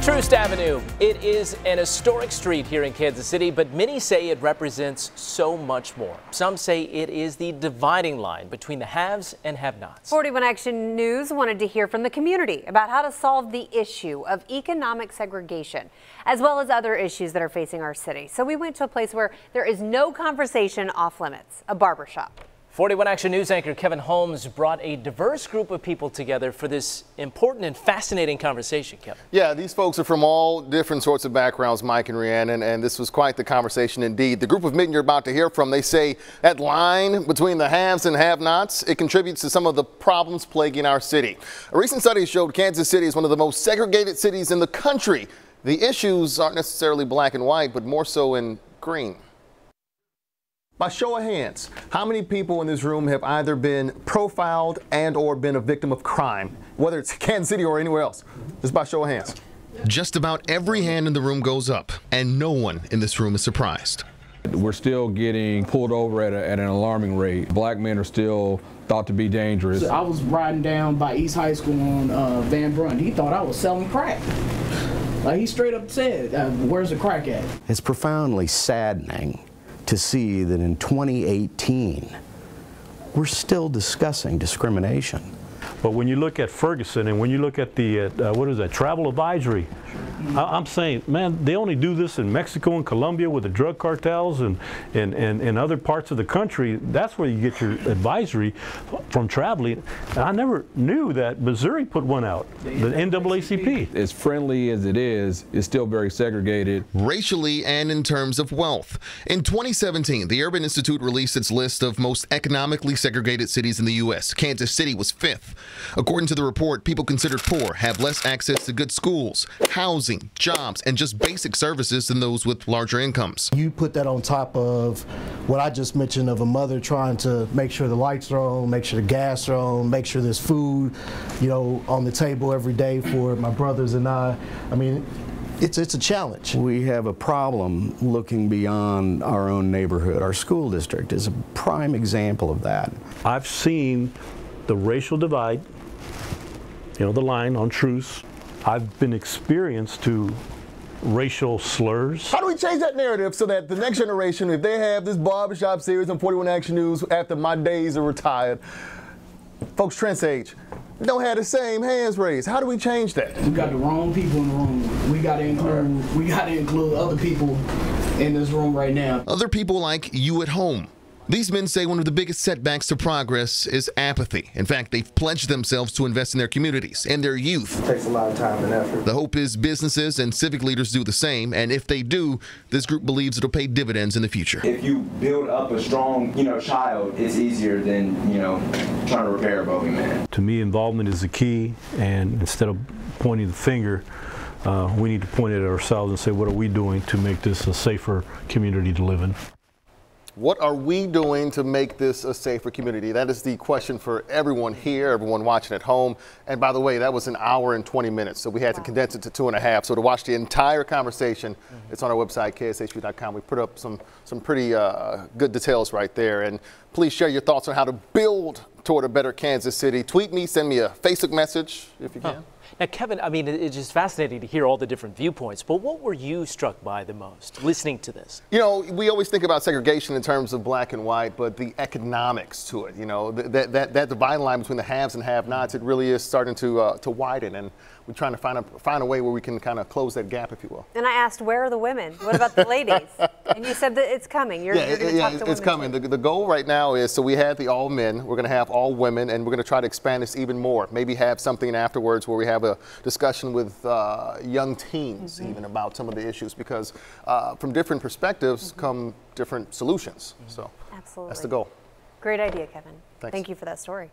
Troost Avenue. It is an historic street here in Kansas City, but many say it represents so much more. Some say it is the dividing line between the haves and have-nots. 41 Action News wanted to hear from the community about how to solve the issue of economic segregation, as well as other issues that are facing our city. So we went to a place where there is no conversation off limits, a barbershop. 41 Action News anchor Kevin Holmes brought a diverse group of people together for this important and fascinating conversation, Kevin. Yeah, these folks are from all different sorts of backgrounds, Mike and Rhiannon, and this was quite the conversation indeed. The group of men you're about to hear from, they say that line between the haves and have-nots, it contributes to some of the problems plaguing our city. A recent study showed Kansas City is one of the most segregated cities in the country. The issues aren't necessarily black and white, but more so in green. By show of hands, how many people in this room have either been profiled and or been a victim of crime, whether it's Kansas City or anywhere else? Just by show of hands. Just about every hand in the room goes up, and no one in this room is surprised. We're still getting pulled over at an alarming rate. Black men are still thought to be dangerous. I was riding down by East High School on Van Brunt. He thought I was selling crack. Like, he straight up said, where's the crack at? It's profoundly saddening to see that in 2018, we're still discussing discrimination. But when you look at Ferguson and when you look at the, what is that, travel advisory, I'm saying, man, they only do this in Mexico and Colombia with the drug cartels and other parts of the country. That's where you get your advisory from traveling. And I never knew that Missouri put one out, the NAACP. As friendly as it is, it's still very segregated. Racially and in terms of wealth. In 2017, the Urban Institute released its list of most economically segregated cities in the U.S. Kansas City was 5th. According to the report, people considered poor have less access to good schools, housing, jobs, and just basic services than those with larger incomes. You put that on top of what I just mentioned of a mother trying to make sure the lights are on, make sure the gas are on, make sure there's food, on the table every day for my brothers and I. I mean, it's a challenge. We have a problem looking beyond our own neighborhood. Our school district is a prime example of that. I've seen the racial divide, the line on truce. I've been experienced to racial slurs. How do we change that narrative so that the next generation, if they have this barbershop series on 41 Action News after my days are retired, folks Trent's age, don't have the same hands raised? How do we change that? We got the wrong people in the room. We got to include other people in this room right now. Other people like you at home. These men say one of the biggest setbacks to progress is apathy. In fact, they've pledged themselves to invest in their communities and their youth. It takes a lot of time and effort. The hope is businesses and civic leaders do the same, and if they do, this group believes it'll pay dividends in the future. If you build up a strong, child, it's easier than, trying to repair a broken man. To me, involvement is the key, and instead of pointing the finger, we need to point it at ourselves and say, what are we doing to make this a safer community to live in? What are we doing to make this a safer community? That is the question for everyone here, everyone watching at home. And by the way, that was an hour and 20 minutes, so we had to condense it to 2.5. So to watch the entire conversation, it's on our website, kshb.com. We put up some pretty good details right there. And please share your thoughts on how to build toward a better Kansas City. Tweet me, send me a Facebook message if you can. Now, Kevin, I mean, it's just fascinating to hear all the different viewpoints, but what were you struck by the most listening to this? We always think about segregation in terms of black and white, but the economics to it, that dividing line between the haves and have-nots, it really is starting to widen, and we're trying to find a way where we can kind of close that gap, if you will. And I asked, where are the women? What about the ladies? And you said that it's coming. You're going to talk to women. It's coming. The goal right now is, so we had the all men, we're going to have all women, and we're going to try to expand this even more. Maybe have something afterwards where we have a discussion with young teens even about some of the issues, because from different perspectives come different solutions. So absolutely, that's the goal. Great idea, Kevin. Thanks. Thank you for that story.